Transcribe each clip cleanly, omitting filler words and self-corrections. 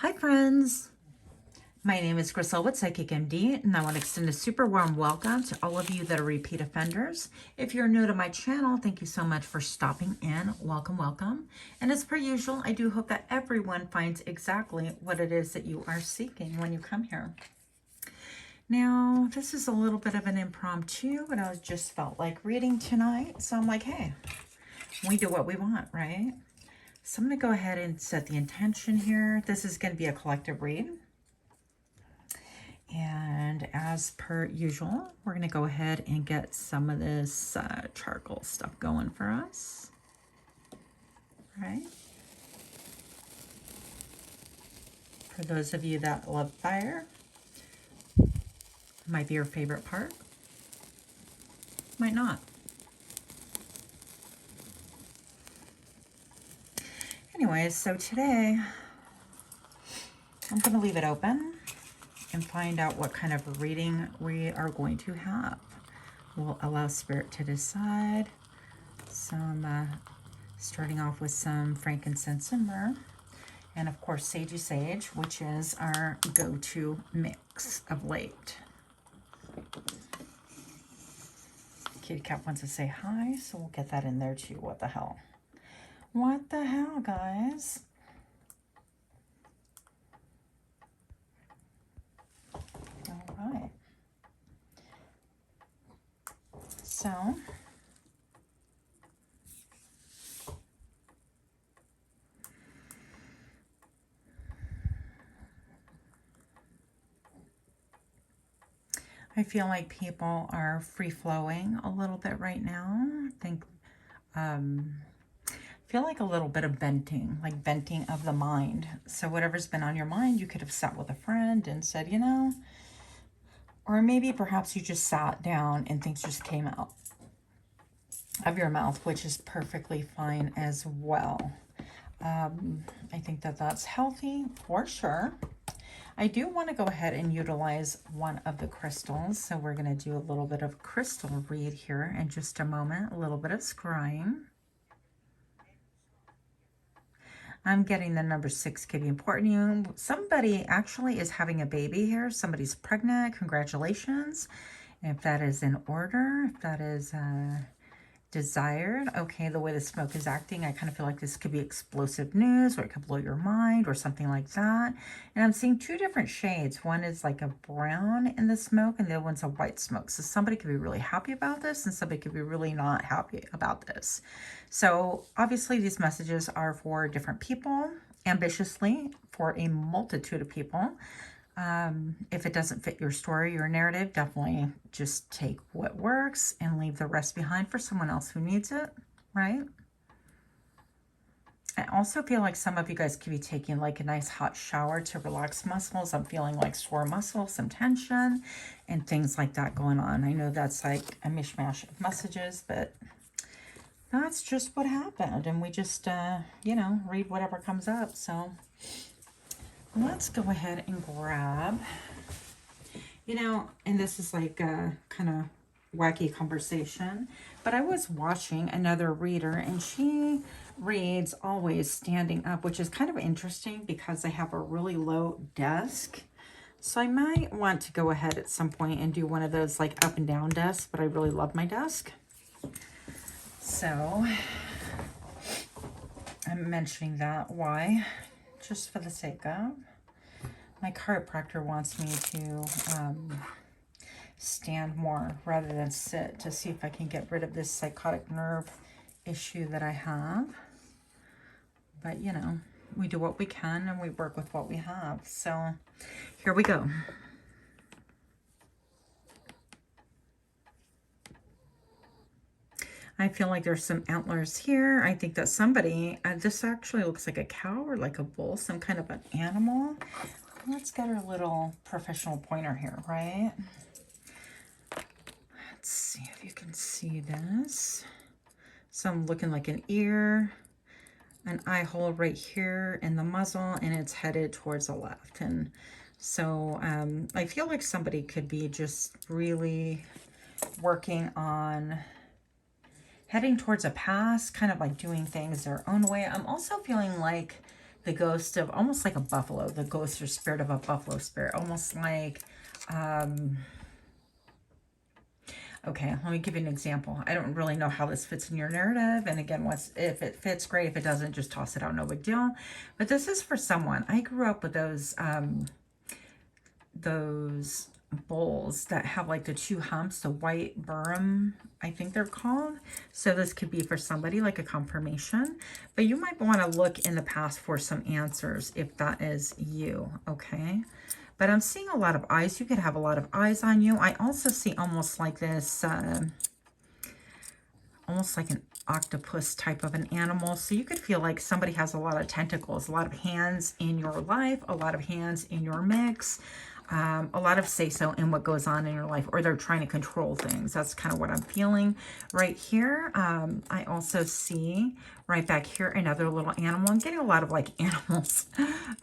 Hi friends, my name is Grisel with Psychic MD, and I want to extend a super warm welcome to all of you that are repeat offenders. If you're new to my channel, thank you so much for stopping in. Welcome, welcome. And as per usual, I do hope that everyone finds exactly what it is that you are seeking when you come here. Now, this is a little bit of an impromptu, but I just felt like reading tonight. So I'm like, hey, we do what we want, right? So I'm going to go ahead and set the intention here. This is going to be a collective read. And as per usual, we're going to go ahead and get some of this charcoal stuff going for us. All right. For those of you that love fire, might be your favorite part. Might not. Anyways, so today I'm going to leave it open and find out what kind of reading we are going to have. We'll allow Spirit to decide. Some starting off with some frankincense and myrrh, and of course sagey sage, which is our go-to mix of late. Kitty Cat wants to say hi, so we'll get that in there too. What the hell? What the hell, guys? All right. So, I feel like people are free-flowing a little bit right now. I think, feel like a little bit of venting, like venting of the mind. So whatever's been on your mind, you could have sat with a friend and said, you know, or maybe perhaps you just sat down and things just came out of your mouth, which is perfectly fine as well. I think that that's healthy for sure. I do want to go ahead and utilize one of the crystals. So we're going to do a little bit of crystal read here in just a moment, a little bit of scrying. I'm getting the number 6 could be important to you. Somebody actually is having a baby here. Somebody's pregnant. Congratulations. If that is in order, if that is desired. Okay, the way the smoke is acting, I kind of feel like this could be explosive news, or it could blow your mind or something like that. And I'm seeing 2 different shades. One is like a brown in the smoke, and the other one's a white smoke. So somebody could be really happy about this, and somebody could be really not happy about this. So obviously these messages are for different people, ambitiously for a multitude of people. If it doesn't fit your story, your narrative, definitely just take what works and leave the rest behind for someone else who needs it, right? I also feel like some of you guys could be taking like a nice hot shower to relax muscles. I'm feeling like sore muscles, some tension, and things like that going on. I know that's like a mishmash of messages, but that's just what happened. And we just, you know, read whatever comes up. So let's go ahead and grab, you know, and this is like a kind of wacky conversation, but I was watching another reader and she reads always standing up, which is kind of interesting because I have a really low desk. So I might want to go ahead at some point and do one of those like up and down desks, but I really love my desk. So I'm mentioning that. Why? Just for the sake of. My chiropractor wants me to stand more rather than sit to see if I can get rid of this psychotic nerve issue that I have. But, you know, we do what we can and we work with what we have. So here we go. I feel like there's some antlers here. I think that somebody, this actually looks like a cow or like a bull, some kind of an animal. Let's get our little professional pointer here, right? Let's see if you can see this. So I'm looking like an ear, an eye hole right here in the muzzle, and it's headed towards the left. And so I feel like somebody could be just really working on heading towards a past, kind of like doing things their own way. I'm also feeling like the ghost of, almost like a buffalo, the ghost or spirit of a buffalo spirit, almost like, okay, let me give you an example. I don't really know how this fits in your narrative. And again, if it fits, great. If it doesn't, just toss it out, no big deal. But this is for someone. I grew up with those bowls that have like the two humps, the white Burham, I think they're called. So this could be for somebody like a confirmation, but you might want to look in the past for some answers if that is you, okay? But I'm seeing a lot of eyes. You could have a lot of eyes on you. I also see almost like this, almost like an octopus type of an animal. So you could feel like somebody has a lot of tentacles, a lot of hands in your life, a lot of hands in your mix, a lot of say-so in what goes on in your life, or they're trying to control things. That's kind of what I'm feeling right here. I also see right back here another little animal. I'm getting a lot of like animals.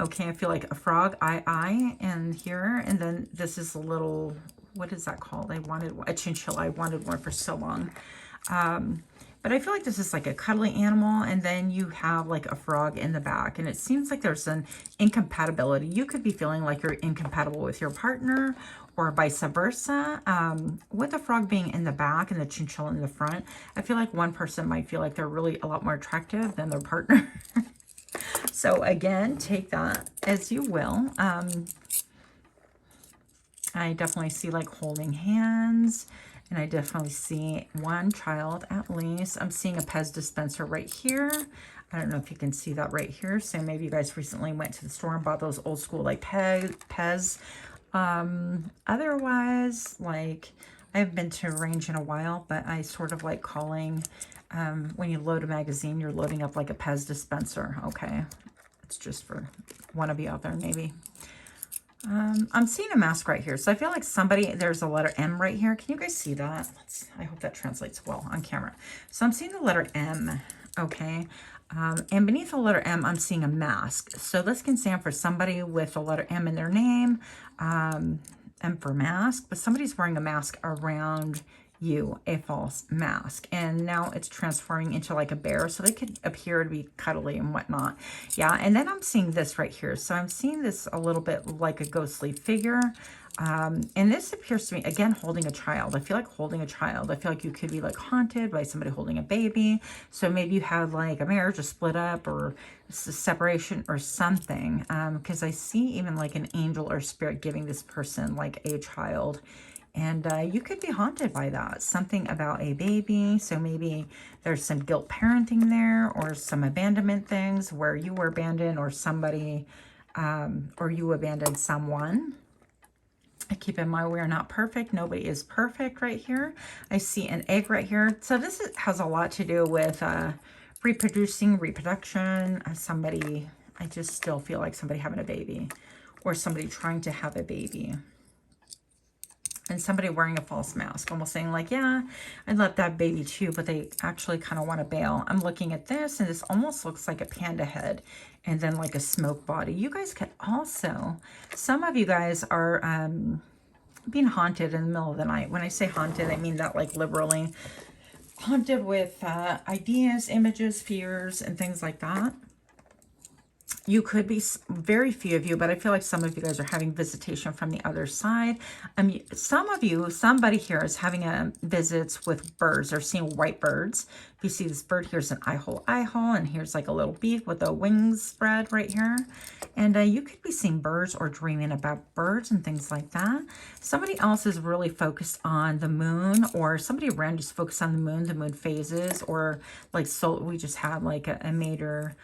Okay, I feel like a frog, and here, and then this is a little, what is that called? I wanted a chinchilla. I wanted one for so long. But I feel like this is like a cuddly animal, and then you have like a frog in the back, and it seems like there's an incompatibility. You could be feeling like you're incompatible with your partner, or vice versa. With the frog being in the back and the chinchilla in the front, I feel like one person might feel like they're really a lot more attractive than their partner. So again, take that as you will. I definitely see like holding hands. And I definitely see one child at least. I'm seeing a Pez dispenser right here. I don't know if you can see that right here. So maybe you guys recently went to the store and bought those old school like Pez. Otherwise, like I haven't been to Range in a while, but I sort of like calling, when you load a magazine, you're loading up like a Pez dispenser. Okay. It's just for one of you out there maybe. I'm seeing a mask right here. So I feel like somebody, there's a letter M right here. Can you guys see that? I hope that translates well on camera. So I'm seeing the letter M, okay? And beneath the letter M, I'm seeing a mask. So this can stand for somebody with the letter M in their name, M for mask, but somebody's wearing a mask around you, a false mask, and now it's transforming into like a bear, so they could appear to be cuddly and whatnot. Yeah, and then I'm seeing this right here. So I'm seeing this a little bit like a ghostly figure, and this appears to me again holding a child. I feel like holding a child. I feel like you could be like haunted by somebody holding a baby. So maybe you had like a marriage, a split up, or separation or something, because I see even like an angel or spirit giving this person like a child. And you could be haunted by that. Something about a baby. So maybe there's some guilt parenting there, or some abandonment things where you were abandoned, or somebody, or you abandoned someone. Keep in mind, we are not perfect. Nobody is perfect right here. I see an egg right here. So this has a lot to do with reproduction. Somebody, I just still feel like somebody having a baby, or somebody trying to have a baby. And somebody wearing a false mask, almost saying like, yeah, I'd love that baby too, but they actually kind of want to bail. I'm looking at this, and this almost looks like a panda head, and then like a smoke body. You guys could also, some of you guys are being haunted in the middle of the night. When I say haunted, I mean that like literally haunted with ideas, images, fears, and things like that. You could be, very few of you, but I feel like some of you guys are having visitation from the other side. Some of you, somebody here is having visits with birds, or seeing white birds. If you see this bird, here's an eye hole, and here's like a little beak with the wings spread right here. And you could be seeing birds or dreaming about birds and things like that. Somebody else is really focused on the moon, or somebody around just focused on the moon phases, or like, so we just had like a major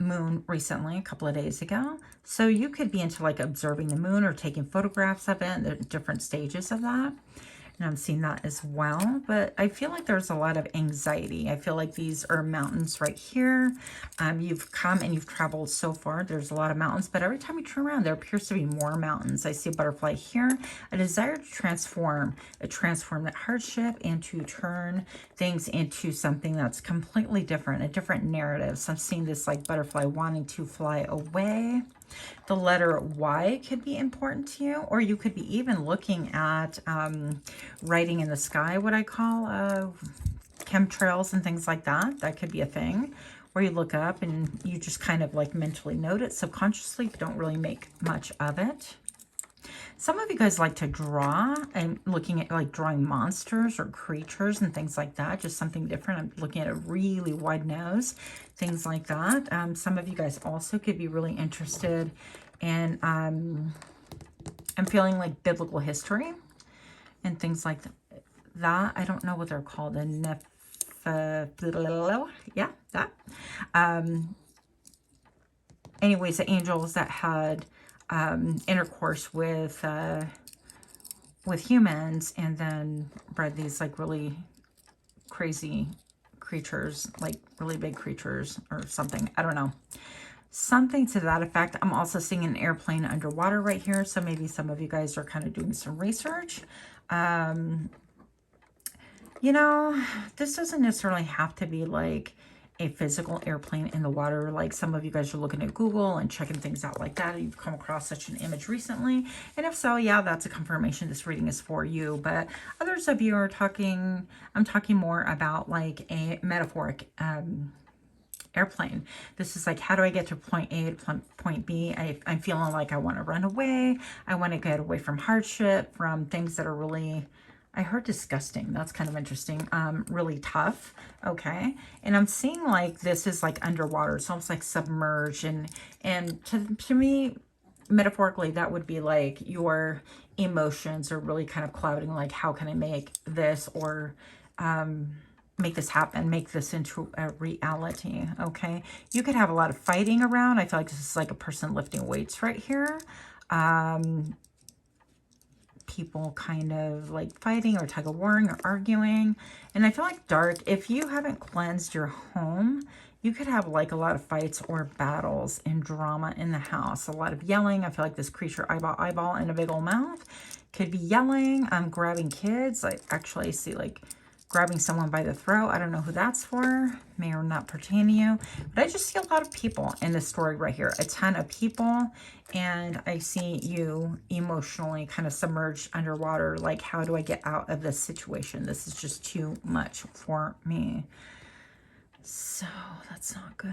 moon recently, a couple of days ago. So you could be into like observing the moon, or taking photographs of it, and the different stages of that. And I'm seeing that as well. But I feel like there's a lot of anxiety. I feel like these are mountains right here. You've come and you've traveled so far. There's a lot of mountains, but every time you turn around, there appears to be more mountains. I see a butterfly here. A desire to transform that hardship, and to turn things into something that's completely different, a different narrative. So I'm seeing this like butterfly wanting to fly away. The letter Y could be important to you, or you could be even looking at writing in the sky, what I call chemtrails and things like that. That could be a thing. where you look up and you just kind of like mentally note it subconsciously, but don't really make much of it. Some of you guys like to draw. I'm looking at like drawing monsters or creatures and things like that, just something different. I'm looking at a really wide nose, things like that. Some of you guys also could be really interested in, I'm feeling like biblical history and things like that. I don't know what they're called. Yeah, that. Anyways, the angels that had intercourse with humans and then bred these like really crazy creatures, like really big creatures or something. I don't know. Something to that effect. I'm also seeing an airplane underwater right here. So maybe some of you guys are kind of doing some research. You know, this doesn't necessarily have to be like a physical airplane in the water. Like some of you guys are looking at Google and checking things out like that. You've come across such an image recently. And if so, yeah, that's a confirmation this reading is for you. But others of you are talking, I'm talking more about like a metaphoric airplane. This is like, how do I get to point A to point B? I'm feeling like I want to run away. I want to get away from hardship, from things that are really, I heard disgusting. That's kind of interesting. Really tough. Okay. And I'm seeing like this is like underwater. It's almost like submerged. And to me, metaphorically, that would be like your emotions are really kind of clouding. Like, how can I make this or make this happen, make this into a reality? Okay. You could have a lot of fighting around. I feel like this is like a person lifting weights right here. People kind of like fighting or tug of warring or arguing. And I feel like dark, if you haven't cleansed your home, you could have like a lot of fights or battles and drama in the house. A lot of yelling. I feel like this creature eyeball and a big old mouth could be yelling. Grabbing kids. I actually see like grabbing someone by the throat. I don't know who that's for. May or not pertain to you. But I just see a lot of people in this story right here. A ton of people. And I see you emotionally kind of submerged underwater. Like, how do I get out of this situation? This is just too much for me. So that's not good.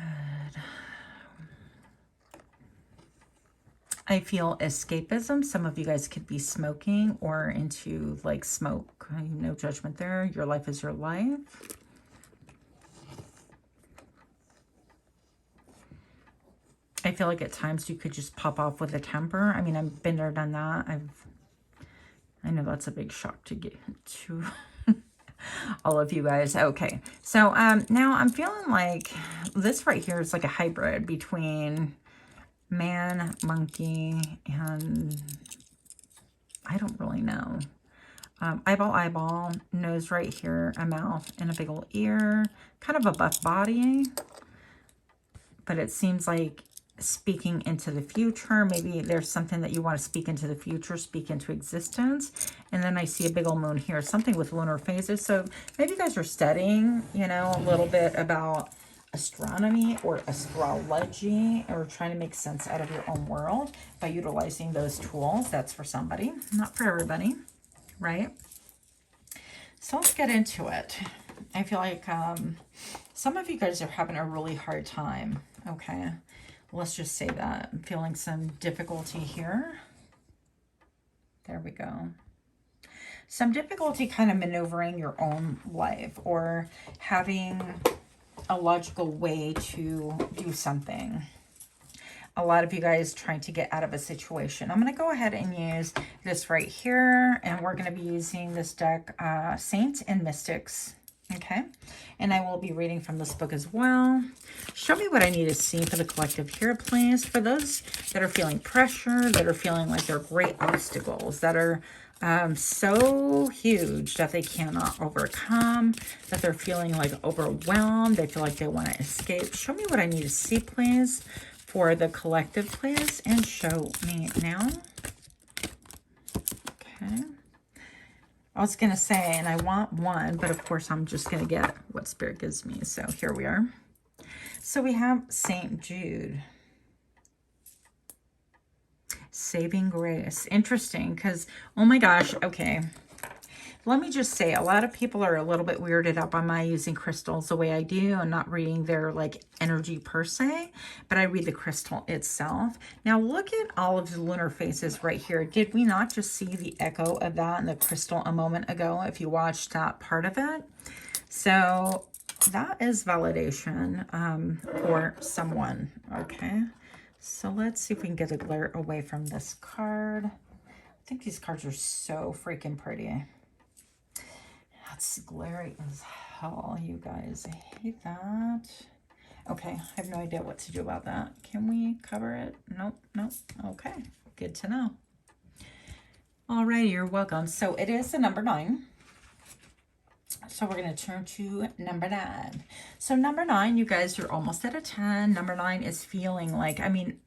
I feel escapism. Some of you guys could be smoking or into like smoke. No judgment there. Your life is your life. I feel like at times you could just pop off with a temper. I mean, I've been there, done that. I know that's a big shock to get to all of you guys. Okay. So now I'm feeling like this right here is like a hybrid between man, monkey, and I don't really know. Eyeball, nose right here, a mouth, and a big old ear. Kind of a buff body. But it seems like speaking into the future. Maybe there's something that you want to speak into the future, speak into existence. And then I see a big old moon here, something with lunar phases. So maybe you guys are studying, you know, a little bit about astronomy or astrology, or trying to make sense out of your own world by utilizing those tools. That's for somebody, not for everybody, right? So let's get into it. I feel like some of you guys are having a really hard time. Okay, let's just say that. I'm feeling some difficulty here. There we go. Some difficulty kind of maneuvering your own life or having a logical way to do something. A lot of you guys trying to get out of a situation. I'm going to go ahead and use this right here, and we're going to be using this deck, Saints and Mystics. Okay, and I will be reading from this book as well. Show me what I need to see for the collective here, please. For those that are feeling pressure, that are feeling like they're great obstacles, that are so huge that they cannot overcome, that they're feeling like overwhelmed, they feel like they want to escape. Show me what I need to see, please, for the collective, please, and show me now. Okay. I was going to say, and I want one, but of course I'm just going to get what Spirit gives me. So here we are. So we have St. Jude. Saving grace. Interesting, because, oh my gosh, okay. let me just say, a lot of people are a little bit weirded out by my using crystals the way I do and not reading their like energy per se, but I read the crystal itself. Now look at all of the lunar phases right here. Did we not just see the echo of that in the crystal a moment ago if you watched that part of it? So that is validation for someone, okay? So let's see if we can get a glare away from this card. I think these cards are so freaking pretty. That's glary as hell, you guys. I hate that. Okay, I have no idea what to do about that. Can we cover it? Nope, nope. Okay, good to know. All right, you're welcome. So it is the number 9. So we're going to turn to number 9. So number 9, you guys, you're almost at a 10. Number 9 is feeling like, I mean,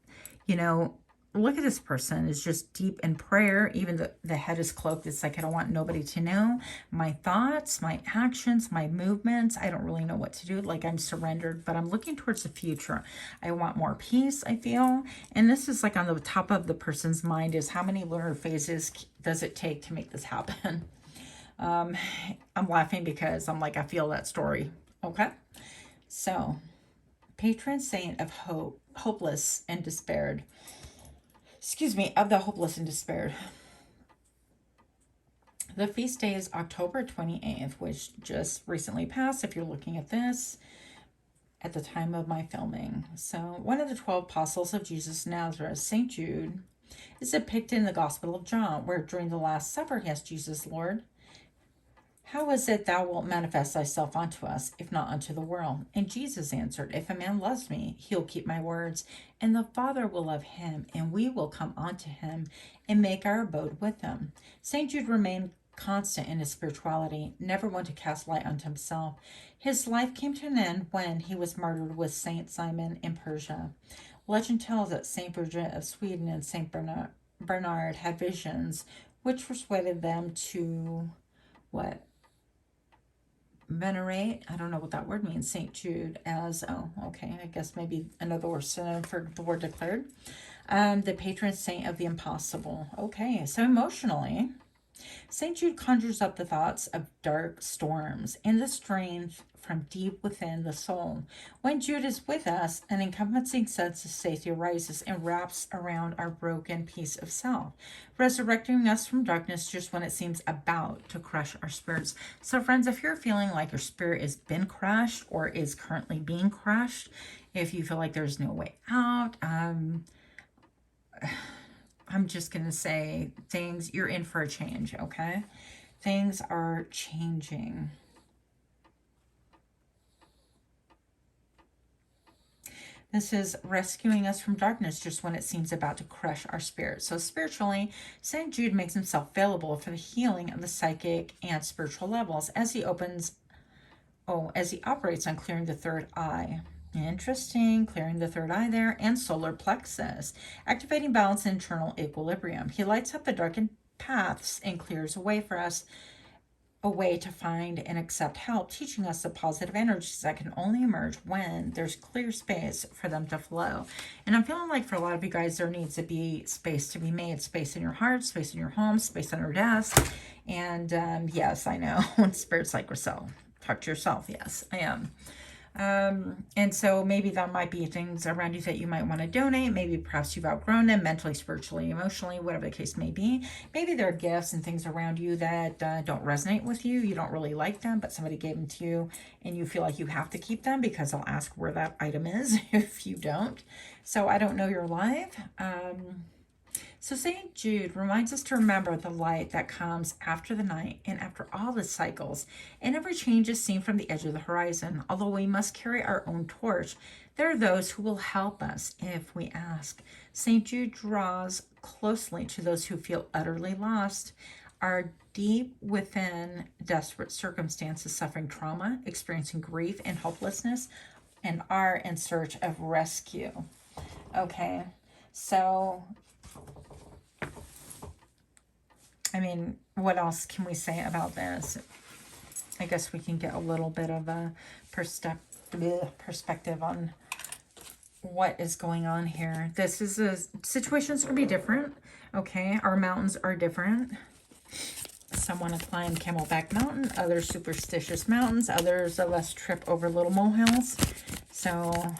you know, look at this person is just deep in prayer. Even the head is cloaked. It's like, I don't want nobody to know my thoughts, my actions, my movements. I don't really know what to do. Like, I'm surrendered, but I'm looking towards the future. I want more peace, I feel. And this is like on the top of the person's mind is how many lunar phases does it take to make this happen? I'm laughing because I'm like, I feel that story. Okay. So patron saint of hope, hopeless and despaired. Excuse me, of the hopeless and despaired. The feast day is October 28th, which just recently passed if you're looking at this at the time of my filming. So one of the 12 apostles of Jesus of Nazareth, St. Jude, is depicted in the Gospel of John, where during the Last Supper he asked Jesus, Lord, how is it thou wilt manifest thyself unto us, if not unto the world? And Jesus answered, if a man loves me, he'll keep my words, and the Father will love him, and we will come unto him and make our abode with him. St. Jude remained constant in his spirituality, never one to cast light unto himself. His life came to an end when he was martyred with Saint Simon in Persia. Legend tells that Saint Bridget of Sweden and Saint Bernard had visions, which persuaded them to, what? Venerate, I don't know what that word means, St. Jude as, oh, okay, I guess maybe another word for the word declared. The patron saint of the impossible. Okay, so emotionally, St. Jude conjures up the thoughts of dark storms and the strength from deep within the soul. When Jude is with us, an encompassing sense of safety arises and wraps around our broken piece of self, resurrecting us from darkness just when it seems about to crush our spirits. So friends, if you're feeling like your spirit has been crushed or is currently being crushed, if you feel like there's no way out, I'm just going to say things, you're in for a change, okay? Things are changing. This is rescuing us from darkness just when it seems about to crush our spirit. So spiritually, St. Jude makes himself available for the healing of the psychic and spiritual levels as he operates on clearing the third eye. Interesting, clearing the third eye there, and solar plexus, activating balance and internal equilibrium. He lights up the darkened paths and clears a way for us, a way to find and accept help, teaching us the positive energies that can only emerge when there's clear space for them to flow. And I'm feeling like for a lot of you guys, there needs to be space to be made, space in your heart, space in your home, space on your desk. And yes, I know, spirit's like yourself. Talk to yourself. Yes, I am. And so maybe there might be things around you that you might want to donate. Maybe perhaps you've outgrown them mentally, spiritually, emotionally, whatever the case may be. Maybe there are gifts and things around you that don't resonate with you. You don't really like them, but somebody gave them to you and you feel like you have to keep them because they'll ask where that item is if you don't. So I don't know your life. So St. Jude reminds us to remember the light that comes after the night and after all the cycles, and every change is seen from the edge of the horizon. Although we must carry our own torch, there are those who will help us if we ask. St. Jude draws closely to those who feel utterly lost, are deep within desperate circumstances, suffering trauma, experiencing grief and hopelessness, and are in search of rescue. Okay, so I mean, what else can we say about this? I guess we can get a little bit of a perspective on what is going on here. This is situations can be different. Okay, our mountains are different. Some want to climb Camelback Mountain, others superstitious mountains, others of us trip over little molehills. So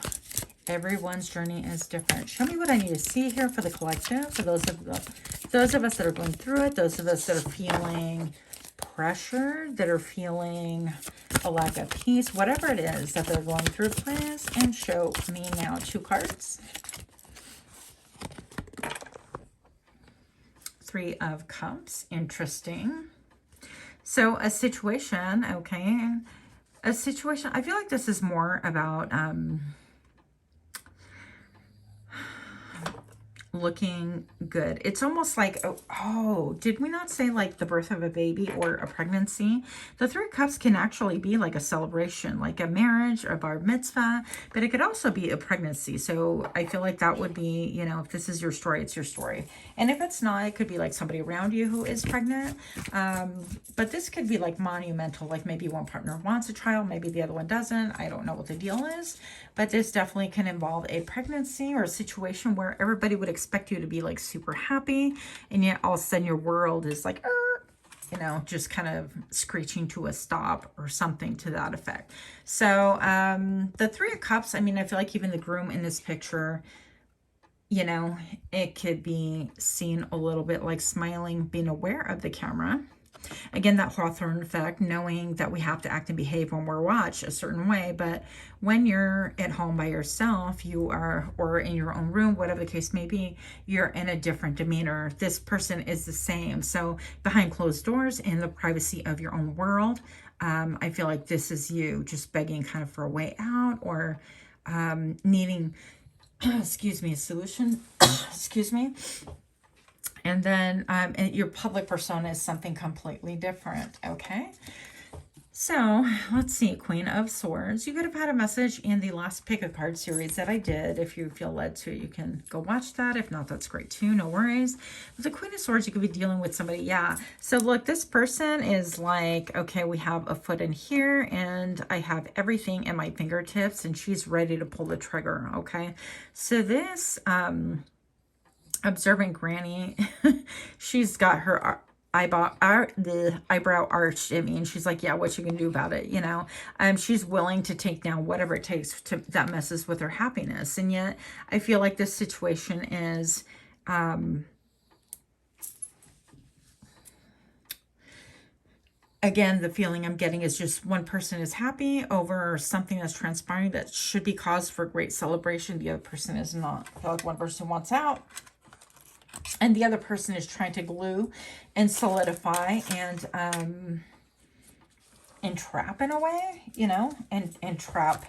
everyone's journey is different. Show me what I need to see here for the collective, for those of us that are going through it, those of us that are feeling pressure, that are feeling a lack of peace, whatever it is that they're going through, please. And show me now 2 cards. 3 of Cups. Interesting. So a situation, okay. A situation, I feel like this is more about looking good. It's almost like, oh, did we not say like the birth of a baby or a pregnancy? The 3 of Cups can actually be like a celebration, like a marriage or a bar mitzvah, but it could also be a pregnancy. So I feel like that would be, you know, if this is your story, it's your story. And if it's not, it could be like somebody around you who is pregnant. But this could be like monumental, like maybe one partner wants a child, maybe the other one doesn't. I don't know what the deal is, but this definitely can involve a pregnancy or a situation where everybody would expect you to be like super happy, and yet all of a sudden your world is like, you know, just kind of screeching to a stop or something to that effect. So the 3 of Cups, I mean, I feel like even the groom in this picture, you know, it could be seen a little bit like smiling, being aware of the camera. Again, that Hawthorne effect, knowing that we have to act and behave when we're watched a certain way. But when you're at home by yourself, you are, or in your own room, whatever the case may be, you're in a different demeanor. This person is the same. So behind closed doors, in the privacy of your own world, I feel like this is you just begging kind of for a way out, or needing, excuse me, a solution, excuse me. And then your public persona is something completely different, okay? So let's see, Queen of Swords. You could have had a message in the last pick a card series that I did. If you feel led to, you can go watch that. If not, that's great too, no worries. With the Queen of Swords, you could be dealing with somebody, yeah. So look, this person is like, okay, we have a foot in here and I have everything in my fingertips and she's ready to pull the trigger, okay? So this, observant granny, she's got her the eyebrow arched at me, and she's like, yeah, what you can do about it, you know? She's willing to take down whatever it takes to that messes with her happiness. And yet I feel like this situation is again, the feeling I'm getting is just one person is happy over something that's transpiring that should be cause for great celebration. The other person is not. I feel like one person wants out, and the other person is trying to glue and solidify and trap in a way, you know, and trap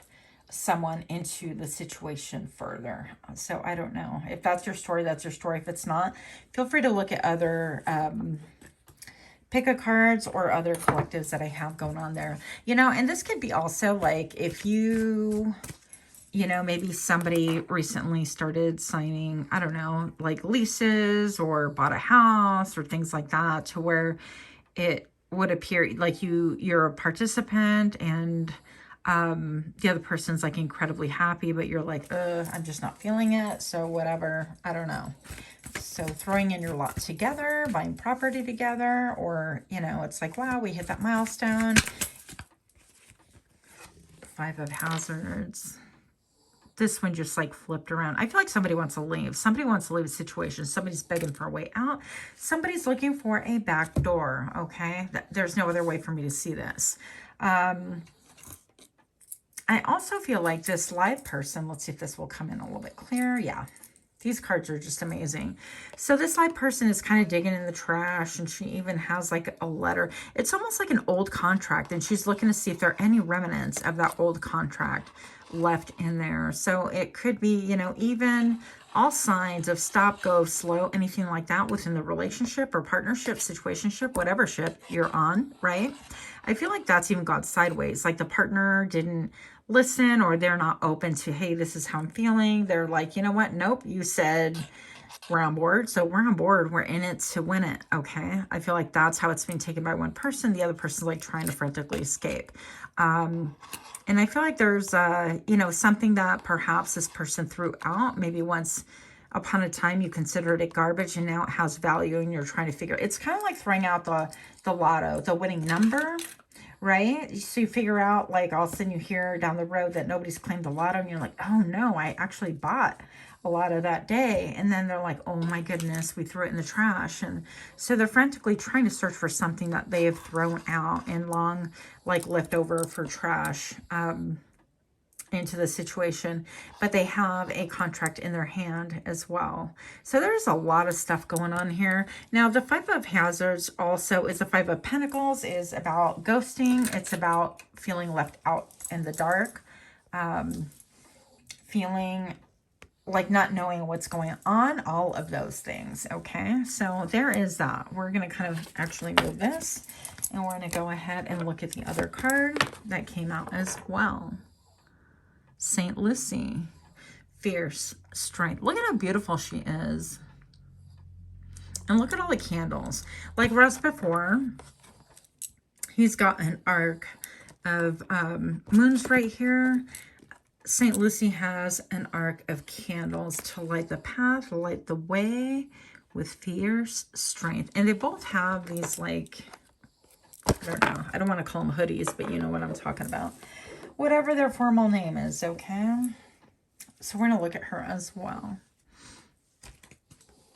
someone into the situation further. So I don't know. If that's your story, that's your story. If it's not, feel free to look at other pick-a cards or other collectives that I have going on there. You know, and this could be also like if you know, maybe somebody recently started signing, I don't know, like leases or bought a house or things like that, to where it would appear like you're a participant and the other person's like incredibly happy, but you're like, I'm just not feeling it. So whatever, I don't know. So throwing in your lot together, buying property together, or, you know, it's like, wow, we hit that milestone. 5 of Hazards. This one just like flipped around. I feel like somebody wants to leave. Somebody wants to leave a situation. Somebody's begging for a way out. Somebody's looking for a back door, okay? There's no other way for me to see this. I also feel like this live person, let's see if this will come in a little bit clearer. Yeah, these cards are just amazing. So this live person is kind of digging in the trash, and she even has like a letter. It's almost like an old contract, and she's looking to see if there are any remnants of that old contract left in there. So it could be, you know, even all signs of stop, go, slow, anything like that within the relationship or partnership, situationship, whatever ship you're on, right? I feel like that's even gone sideways. Like the partner didn't listen, or they're not open to, hey, this is how I'm feeling. They're like, you know what? Nope, you said we're on board. So we're on board. We're in it to win it. Okay. I feel like that's how it's being taken by one person. The other person's like trying to frantically escape. And I feel like there's, you know, something that perhaps this person threw out maybe once upon a time you considered it garbage and now it has value and you're trying to figure. It's kind of like throwing out the lotto, the winning number, right? So you figure out, like, all of a sudden you hear down the road that nobody's claimed the lotto and you're like, oh no, I actually bought a lotto that day. And then they're like, oh my goodness, we threw it in the trash. And so they're frantically trying to search for something that they have thrown out and long, like, left over for trash. Into the situation, but they have a contract in their hand as well. So there's a lot of stuff going on here. Now, the Five of Hazards also is the Five of Pentacles, is about ghosting. It's about feeling left out in the dark, feeling like not knowing what's going on, all of those things. Okay, so there is that. We're going to kind of actually move this, and we're going to go ahead and look at the other card that came out as well. St. Lucie, fierce strength. Look at how beautiful she is. And look at all the candles. Like Russ before, he's got an arc of moons right here. St. Lucie has an arc of candles to light the path, light the way with fierce strength. And they both have these, like, I don't know. I don't want to call them hoodies, but you know what I'm talking about. Whatever their formal name is, okay? So we're going to look at her as well.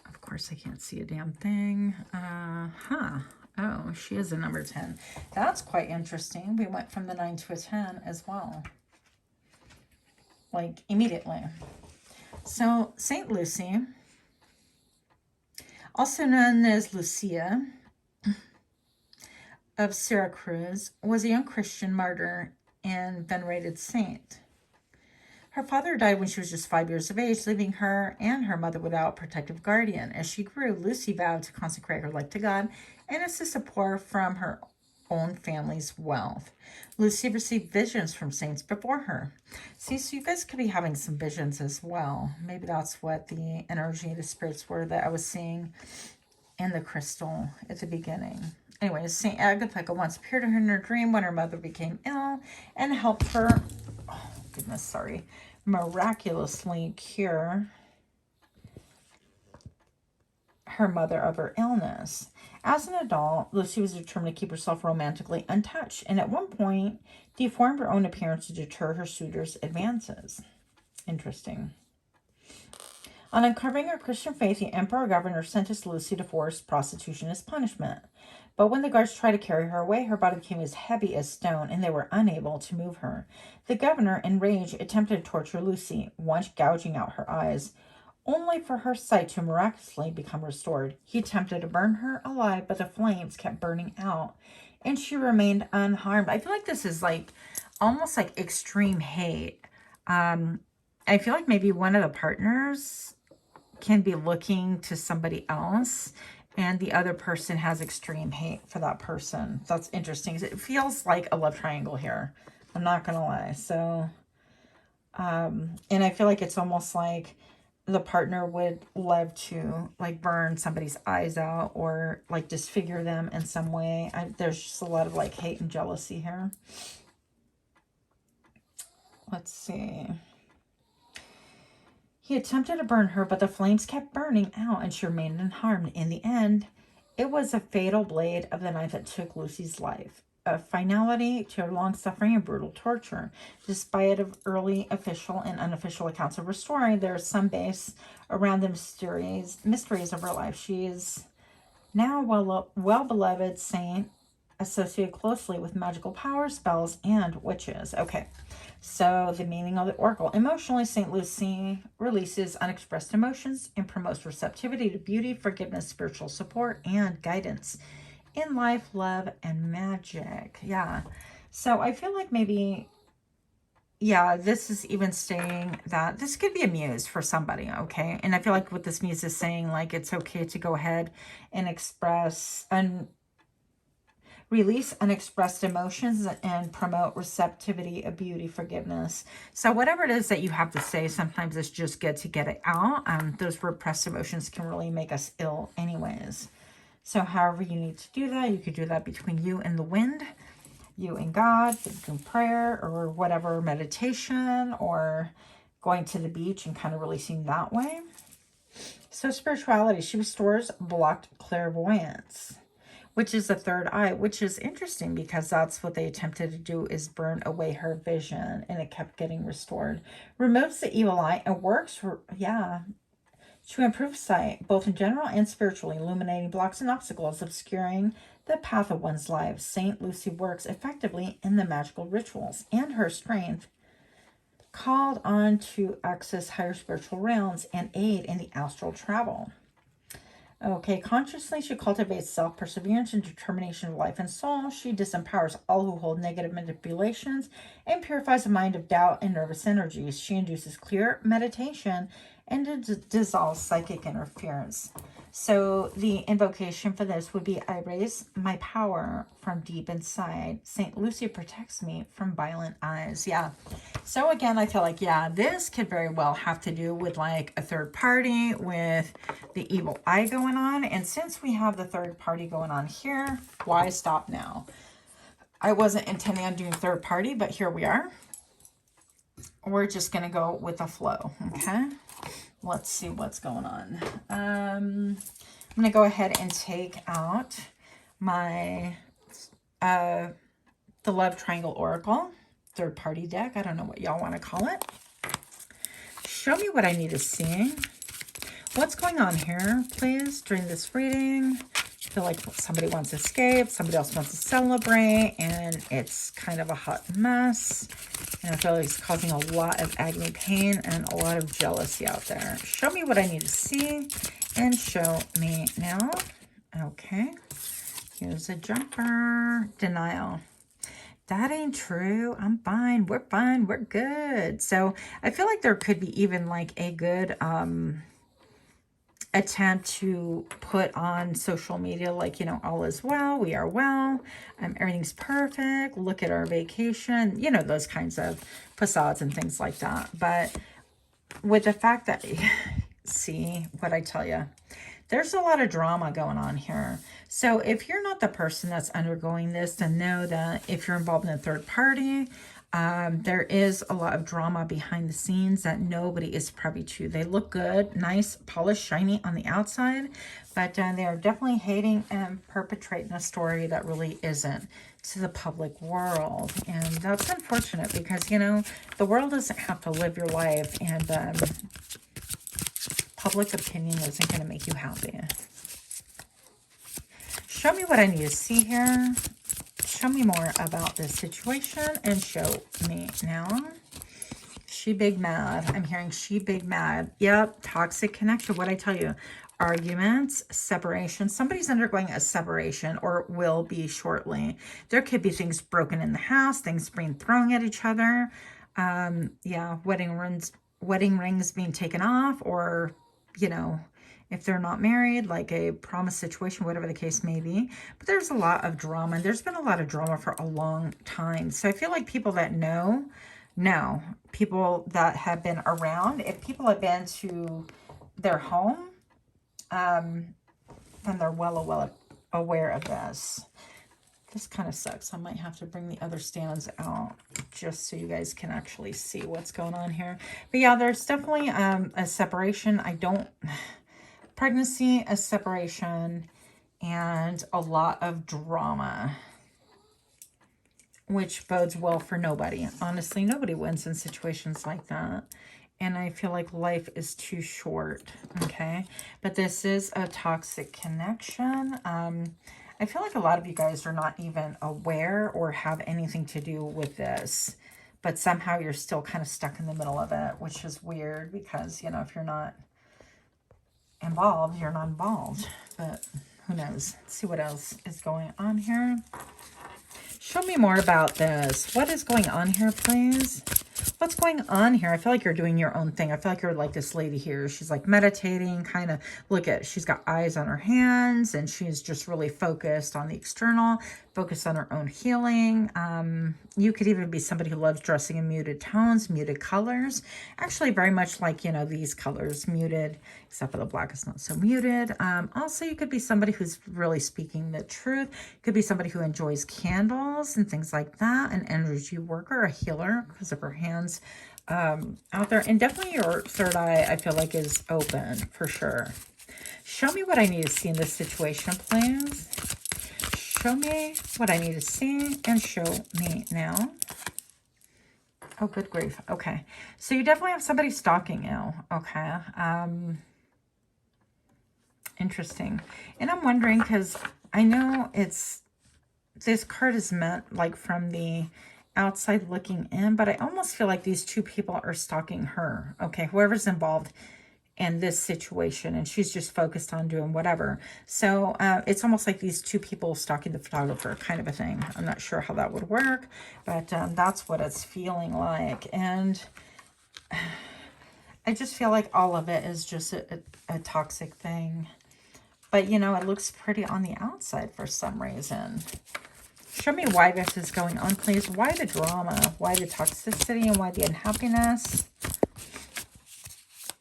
Of course, I can't see a damn thing. Oh, she is a number 10. That's quite interesting. We went from the 9 to a 10 as well. Like, immediately. So, St. Lucie, also known as Lucia of Syracuse, was a young Christian martyr and venerated saint. Her father died when she was just 5 years of age, leaving her and her mother without a protective guardian. As she grew, Lucie vowed to consecrate her life to God and assist the poor from her own family's wealth. Lucie received visions from saints before her. See, so you guys could be having some visions as well. Maybe that's what the energy, the spirits were that I was seeing in the crystal at the beginning. Anyways, St. Agatha once appeared to her in her dream when her mother became ill and helped her, oh goodness, sorry, miraculously cure her mother of her illness. As an adult, Lucie was determined to keep herself romantically untouched, and at one point deformed her own appearance to deter her suitor's advances. Interesting. On uncovering her Christian faith, the emperor governor sentenced Lucie to forced prostitution as punishment. But when the guards tried to carry her away, her body became as heavy as stone, and they were unable to move her. The governor, enraged, attempted to torture Lucie, once gouging out her eyes, only for her sight to miraculously become restored. He attempted to burn her alive, but the flames kept burning out, and she remained unharmed. I feel like this is like almost like extreme hate. I feel like maybe one of the partners can be looking to somebody else, and the other person has extreme hate for that person. That's interesting. It feels like a love triangle here. I'm not going to lie. So, and I feel like it's almost like the partner would love to, like, burn somebody's eyes out or, like, disfigure them in some way. There's just a lot of, like, hate and jealousy here. Let's see. He attempted to burn her, but the flames kept burning out, and she remained unharmed. In the end, it was a fatal blade of the knife that took Lucie's life, a finality to her long suffering and brutal torture. Despite of early official and unofficial accounts of her story, there is some base around the mysteries of her life. She is now well-beloved saint, associated closely with magical powers, spells, and witches. Okay. So the meaning of the oracle. Emotionally, St. Lucie releases unexpressed emotions and promotes receptivity to beauty, forgiveness, spiritual support, and guidance in life, love, and magic. Yeah. So I feel like maybe, yeah, this is even saying that this could be a muse for somebody, okay? And I feel like what this muse is saying, like, it's okay to go ahead and express and release unexpressed emotions and promote receptivity of beauty, forgiveness. So whatever it is that you have to say, sometimes it's just good to get it out. Those repressed emotions can really make us ill anyways. So however you need to do that, you could do that between you and the wind, you and God, through prayer or whatever, meditation, or going to the beach and kind of releasing that way. So spirituality, she restores blocked clairvoyance, which is the third eye, which is interesting because that's what they attempted to do, is burn away her vision, and it kept getting restored. Removes the evil eye and works, to improve sight, both in general and spiritually, illuminating blocks and obstacles, obscuring the path of one's life. Saint Lucy works effectively in the magical rituals, and her strength called on to access higher spiritual realms and aid in the astral travel. Okay, consciously, she cultivates self-perseverance and determination of life and soul. She disempowers all who hold negative manipulations and purifies the mind of doubt and nervous energies. She induces clear meditation and dissolves psychic interference. So the invocation for this would be, I raise my power from deep inside. St. Lucy protects me from violent eyes. Yeah. So again, I feel like, yeah, this could very well have to do with like a third party with the evil eye going on. And since we have the third party going on here, why stop now? I wasn't intending on doing third party, but here we are. We're just going to go with the flow. Okay. Let's see what's going on. I'm going to go ahead and take out my, the Love Triangle Oracle, third party deck. I don't know what y'all want to call it. Show me what I need to see. What's going on here, please, during this reading? I feel like somebody wants to escape, somebody else wants to celebrate, and it's kind of a hot mess. And I feel like it's causing a lot of agony, pain, and a lot of jealousy out there. Show me what I need to see, and show me now. Okay. Here's a jumper. Denial. That ain't true. I'm fine. We're fine. We're good. So I feel like there could be even like a good attempt to put on social media, like, you know, all is well, we are well, everything's perfect, look at our vacation, you know, those kinds of facades and things like that. But with the fact that, see what I tell you, there's a lot of drama going on here. So if you're not the person that's undergoing this, then know that if you're involved in a third party, there is a lot of drama behind the scenes that nobody is privy to. They look good, nice, polished, shiny on the outside, but they are definitely hating and perpetrating a story that really isn't to the public world. And that's unfortunate because, you know, the world doesn't have to live your life, and public opinion isn't going to make you happy. Show me what I need to see here. Show me more about this situation and show me now. She big mad. I'm hearing she big mad. Yep. Toxic connection. What I tell you, arguments, separation. Somebody's undergoing a separation or will be shortly. There could be things broken in the house, things being thrown at each other. Yeah. Wedding rings being taken off, or, you know, if they're not married, like a promise situation, whatever the case may be. But there's a lot of drama, and there's been a lot of drama for a long time. So I feel like people that know, people that have been around, if people have been to their home, then they're well aware of this. This kind of sucks. I might have to bring the other stands out just so you guys can actually see what's going on here. But yeah, there's definitely a separation. Pregnancy, a separation, and a lot of drama, which bodes well for nobody. Honestly, nobody wins in situations like that. And I feel like life is too short, okay? But this is a toxic connection. I feel like a lot of you guys are not even aware or have anything to do with this, but somehow you're still kind of stuck in the middle of it, which is weird because, you know, if you're not involved, you're not involved. But who knows? Let's see what else is going on here. Show me more about this. What is going on here, please? What's going on here? I feel like you're doing your own thing. I feel like you're like this lady here. She's like meditating, kind of, look at, she's got eyes on her hands, and she's just really focused on the external, focused on her own healing. You could even be somebody who loves dressing in muted tones, muted colors. Actually, very much like, you know, these colors, muted, except for the black is not so muted. Also, you could be somebody who's really speaking the truth. Could be somebody who enjoys candles and things like that, an energy worker, a healer, because of her hands out there. And definitely your third eye, I feel like, is open for sure. Show me what I need to see in this situation, please. Show me what I need to see and show me now. Oh, good grief. Okay. So you definitely have somebody stalking you. Okay. Interesting. And I'm wondering, because I know this card is meant like from the outside looking in, but I almost feel like these two people are stalking her. Okay. Whoever's involved in this situation, and she's just focused on doing whatever. So it's almost like these two people stalking the photographer, kind of a thing. I'm not sure how that would work, but that's what it's feeling like. And I just feel like all of it is just a toxic thing. But, you know, it looks pretty on the outside for some reason. Show me why this is going on, please. Why the drama? Why the toxicity? And why the unhappiness?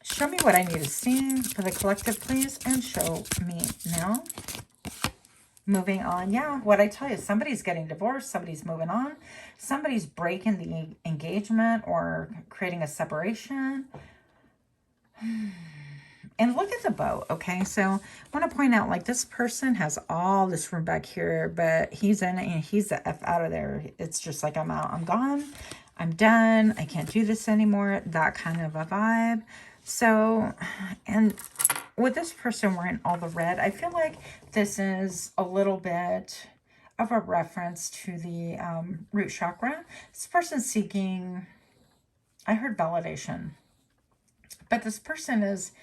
Show me what I need to see for the collective, please. And show me now. Moving on. Yeah, what I tell you, somebody's getting divorced. Somebody's moving on. Somebody's breaking the engagement or creating a separation. And look at the boat, okay? So I want to point out, like, this person has all this room back here, but he's in it and he's the F out of there. It's just like, I'm out, I'm gone, I'm done, I can't do this anymore, that kind of a vibe. So, and with this person wearing all the red, I feel like this is a little bit of a reference to the root chakra. This person's seeking, I heard validation, but this person is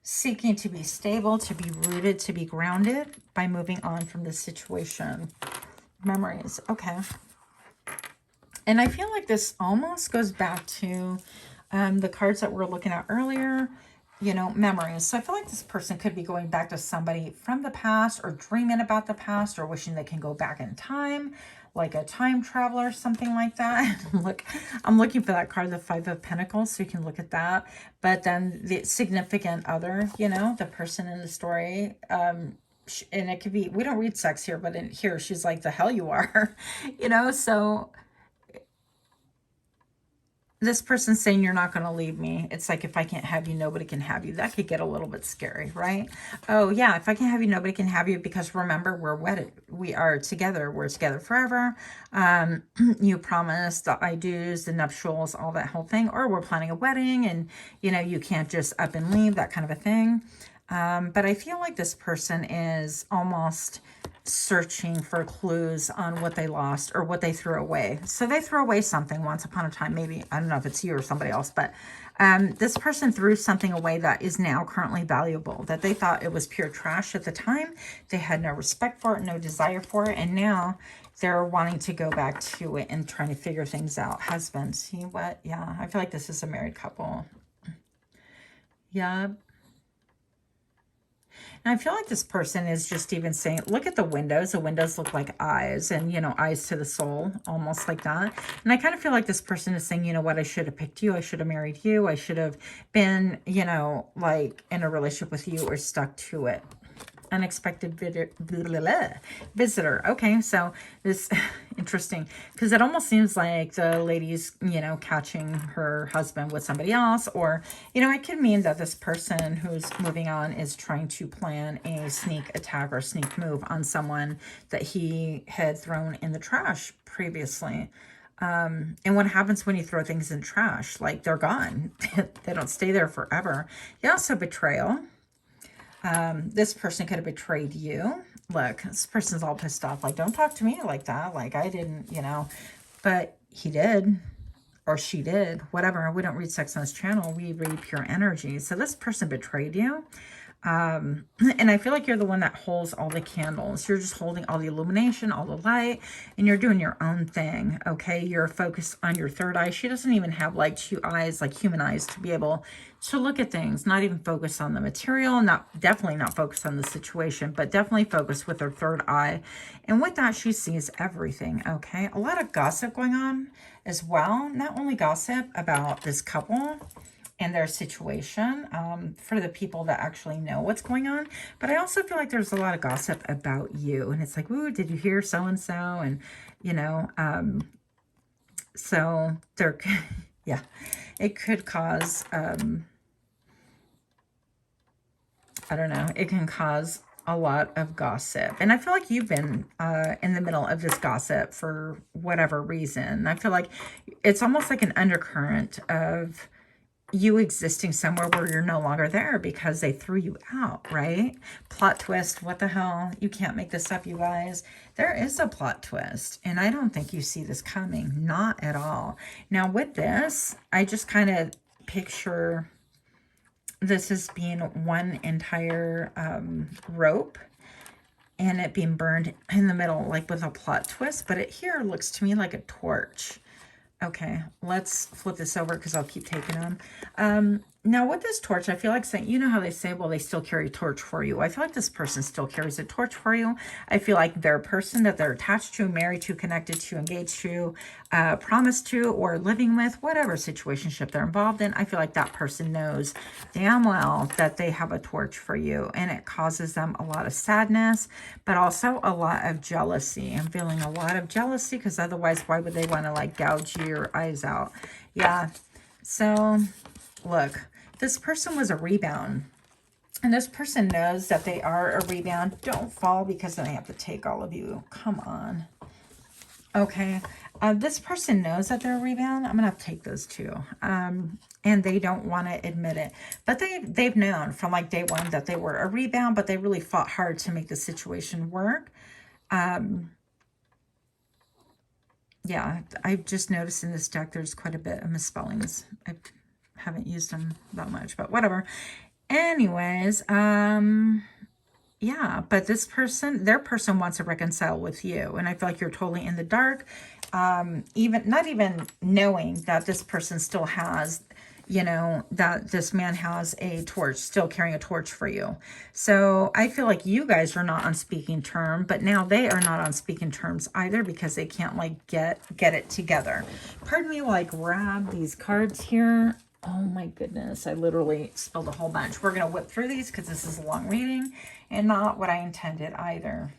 seeking to be stable, to be rooted, to be grounded by moving on from this situation. Memories. Okay. And I feel like this almost goes back to the cards that we were looking at earlier, you know, memories. So I feel like this person could be going back to somebody from the past or dreaming about the past or wishing they can go back in time, like a time traveler, something like that. Look, I'm looking for that card, the Five of Pentacles, so you can look at that. But then the significant other, you know, the person in the story, and it could be, we don't read sex here, but in here, she's like, the hell you are, you know, so this person's saying, you're not going to leave me. It's like, if I can't have you, nobody can have you. That could get a little bit scary, right? Oh, yeah, if I can't have you, nobody can have you, because remember, we're wedded. We are together. We're together forever. You promised the I do's, the nuptials, all that whole thing. Or we're planning a wedding and, you know, you can't just up and leave, that kind of a thing. But I feel like this person is almost searching for clues on what they lost or what they threw away. So they threw away something once upon a time. Maybe, I don't know if it's you or somebody else, but this person threw something away that is now currently valuable, that they thought it was pure trash at the time. They had no respect for it, no desire for it. And now they're wanting to go back to it and trying to figure things out. Husband, see what? Yeah, I feel like this is a married couple. Yeah. And I feel like this person is just even saying, look at the windows. The windows look like eyes and, you know, eyes to the soul, almost like that. And I kind of feel like this person is saying, you know what, I should have picked you. I should have married you. I should have been, you know, like in a relationship with you or stuck to it. Unexpected visitor. Okay, so this interesting, because it almost seems like the lady's, you know, catching her husband with somebody else, or, you know, it could mean that this person who's moving on is trying to plan a sneak attack or sneak move on someone that he had thrown in the trash previously. And what happens when you throw things in trash? Like, they're gone. They don't stay there forever. Yeah, so betrayal. This person could have betrayed you. Look, this person's all pissed off. Like, don't talk to me like that. Like, I didn't, you know, but he did, or she did, whatever. We don't read sex on this channel. We read pure energy. So this person betrayed you. And I feel like you're the one that holds all the candles. You're just holding all the illumination, all the light, and you're doing your own thing, okay? You're focused on your third eye. She doesn't even have like two eyes, like human eyes, to be able to look at things, not even focus on the material, definitely not focus on the situation, but definitely focus with her third eye. And with that, she sees everything, okay? A lot of gossip going on as well. Not only gossip about this couple and their situation, for the people that actually know what's going on. But I also feel like there's a lot of gossip about you. And it's like, ooh, did you hear so-and-so? And, you know, so there, yeah, it could cause I don't know, it can cause a lot of gossip. And I feel like you've been in the middle of this gossip for whatever reason. I feel like it's almost like an undercurrent of you existing somewhere where you're no longer there because they threw you out, right? Plot twist, what the hell? You can't make this up, you guys. There is a plot twist, and I don't think you see this coming. Not at all. Now, with this, I just kind of picture this as being one entire rope and it being burned in the middle, like with a plot twist, but it here looks to me like a torch. Okay, let's flip this over because I'll keep taking them. Now with this torch, I feel like saying, you know how they say, well, they still carry a torch for you. I feel like this person still carries a torch for you. I feel like their person that they're attached to, married to, connected to, engaged to, promised to, or living with, whatever situationship they're involved in, I feel like that person knows damn well that they have a torch for you, and it causes them a lot of sadness, but also a lot of jealousy. I'm feeling a lot of jealousy because otherwise, why would they want to like gouge your eyes out? Yeah. So look, this person was a rebound. And this person knows that they are a rebound. Don't fall because then I have to take all of you. Come on. Okay. This person knows that they're a rebound. I'm going to have to take those too. And they don't want to admit it. But they've known from like day one that they were a rebound, but they really fought hard to make the situation work. Yeah, I've just noticed in this deck there's quite a bit of misspellings. I haven't used them that much, but whatever. Anyways, yeah, but this person, their person wants to reconcile with you. And I feel like you're totally in the dark. Even not even knowing that this person still has, you know, that this man has a torch, still carrying a torch for you. So I feel like you guys are not on speaking terms, but now they are not on speaking terms either because they can't like get it together. Pardon me while I grab these cards here. Oh my goodness, I literally spilled a whole bunch. We're going to whip through these because this is a long reading and not what I intended either.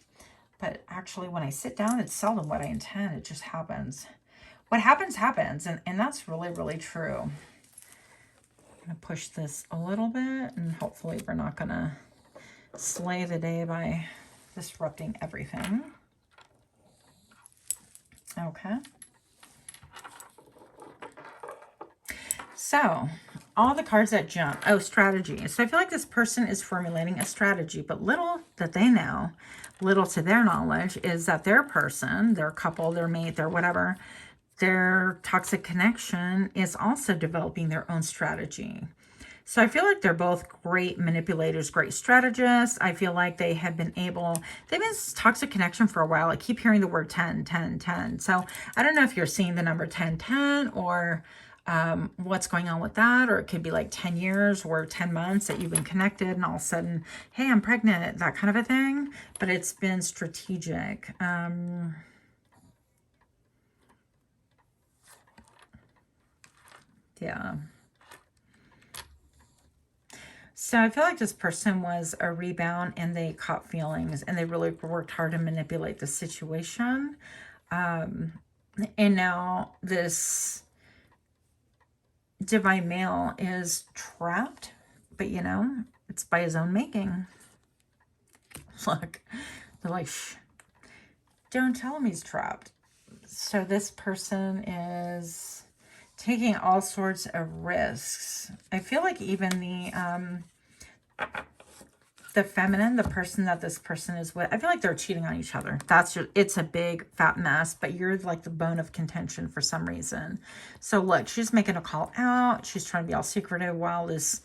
But actually, when I sit down, it's seldom what I intend. It just happens. What happens, happens. And that's really, really true. I'm going to push this a little bit, and hopefully we're not going to slay the day by disrupting everything. Okay. So, all the cards that jump. Oh, strategy. So I feel like this person is formulating a strategy, but little that they know, little to their knowledge, is that their person, their couple, their mate, their whatever, their toxic connection is also developing their own strategy. So I feel like they're both great manipulators, great strategists. I feel like they have been able, they've been toxic connection for a while. I keep hearing the word 10, 10, 10. So I don't know if you're seeing the number 10, 10 or what's going on with that, or it could be like 10 years or 10 months that you've been connected and all of a sudden, hey, I'm pregnant, that kind of a thing. But it's been strategic. Yeah. So I feel like this person was a rebound and they caught feelings and they really worked hard to manipulate the situation. And now this divine male is trapped, but you know, it's by his own making. Look, they're like, shh, don't tell him he's trapped. So this person is taking all sorts of risks. I feel like even the feminine, the person that this person is with, I feel like they're cheating on each other. It's a big fat mess, but you're like the bone of contention for some reason. So look, she's making a call out. She's trying to be all secretive while this,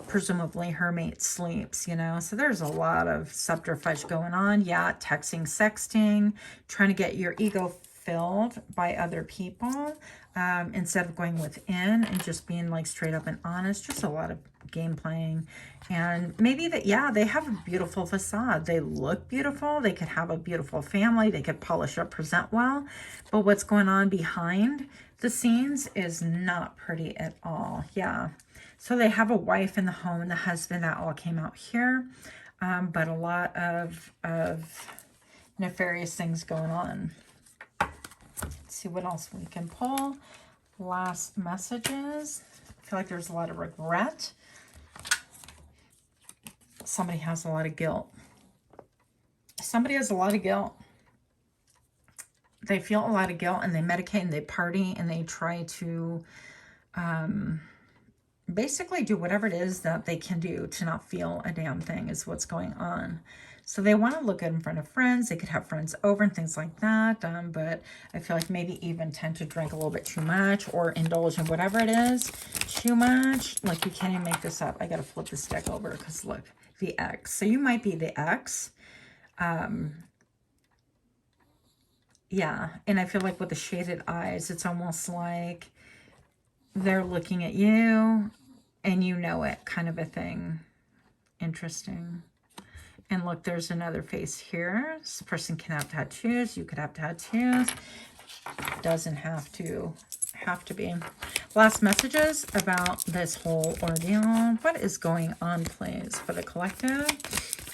presumably her mate sleeps, you know? So there's a lot of subterfuge going on. Yeah, texting, sexting, trying to get your ego filled by other people instead of going within and just being like straight up and honest. Just a lot of game playing. And maybe that, yeah, they have a beautiful facade. They look beautiful. They could have a beautiful family. They could polish up, present well. But what's going on behind the scenes is not pretty at all. Yeah. So they have a wife in the home and the husband. That all came out here. But a lot of nefarious things going on. Let's see what else we can pull. Last messages. I feel like there's a lot of regret. somebody has a lot of guilt. Somebody has a lot of guilt. They feel a lot of guilt and they medicate and they party and they try to basically do whatever it is that they can do to not feel a damn thing is what's going on. So they want to look good in front of friends. They could have friends over and things like that. But I feel like maybe even tend to drink a little bit too much or indulge in whatever it is too much. Like, you can't even make this up. I got to flip this deck over because look, the X. So you might be the X. Yeah, and I feel like with the shaded eyes, it's almost like they're looking at you and you know it, kind of a thing. Interesting. And look, there's another face here. This person can have tattoos. You could have tattoos. Doesn't have to be. Last messages about this whole ordeal. What is going on, please, for the collective?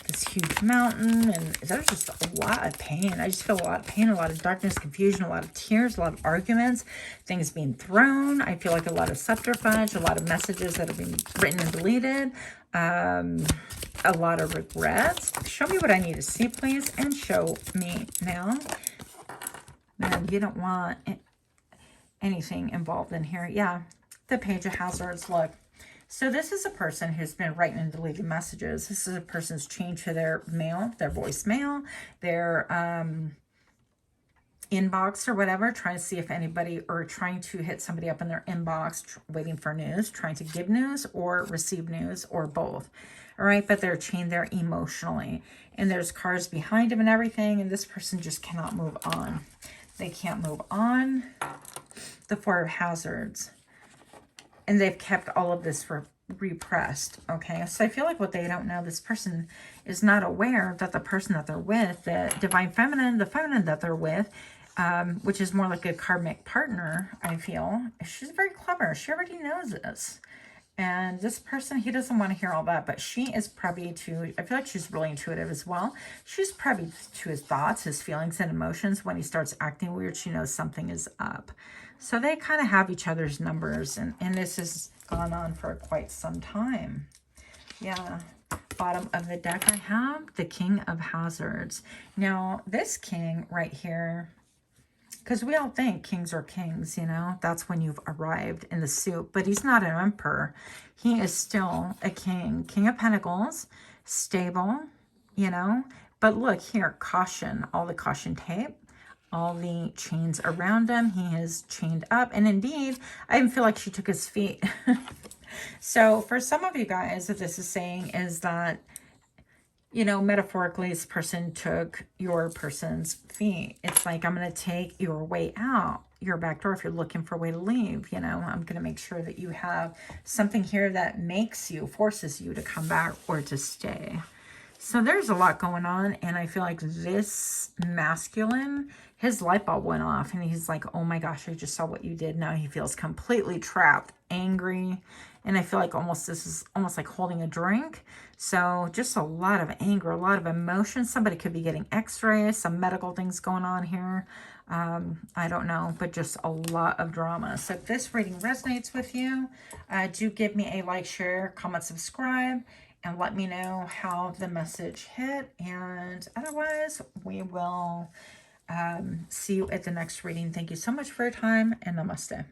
This huge mountain, and there's just a lot of pain. I just feel a lot of pain, a lot of darkness, confusion, a lot of tears, a lot of arguments, things being thrown. I feel like a lot of subterfuge, a lot of messages that have been written and deleted, a lot of regrets. Show me what I need to see, please, and show me now. Man, you don't want anything involved in here. Yeah, the Page of Hazards. Look. So this is a person who's been writing and deleting messages. This is a person's changed to their mail, their voicemail, their inbox or whatever, trying to see if anybody, or trying to hit somebody up in their inbox, waiting for news, trying to give news or receive news or both. All right, but they're chained there emotionally. And there's cars behind them and everything, and this person just cannot move on. They can't move on. The Four of Hazards. And they've kept all of this repressed, okay? So I feel like what they don't know, this person is not aware that the person that they're with, the Divine Feminine, the feminine that they're with, which is more like a karmic partner, I feel, she's very clever. She already knows this. And this person, he doesn't want to hear all that, but she is privy to, I feel like she's really intuitive as well. She's privy to his thoughts, his feelings, and emotions. When he starts acting weird, she knows something is up. So they kind of have each other's numbers, and this has gone on for quite some time. Yeah. Bottom of the deck, I have the King of Hazards. Now, this king right here, because we all think kings are kings, you know, that's when you've arrived in the soup, but he's not an emperor. He is still a king. King of Pentacles, stable, you know, but look here, caution, all the caution tape, all the chains around him. He is chained up. And indeed, I even feel like she took his feet. So for some of you guys, what this is saying is that, you know, metaphorically, this person took your person's feet. It's like, I'm going to take your way out, your back door. If you're looking for a way to leave, you know, I'm going to make sure that you have something here that makes you, forces you to come back or to stay. So there's a lot going on, and I feel like this masculine, his light bulb went off, and he's like, oh my gosh, I just saw what you did. Now he feels completely trapped, angry, and I feel like this is almost like holding a drink. So just a lot of anger, a lot of emotion. Somebody could be getting x-rays, some medical things going on here. I don't know, but just a lot of drama. So if this reading resonates with you, do give me a like, share, comment, subscribe, and let me know how the message hit. And otherwise, we will see you at the next reading. Thank you so much for your time, and namaste.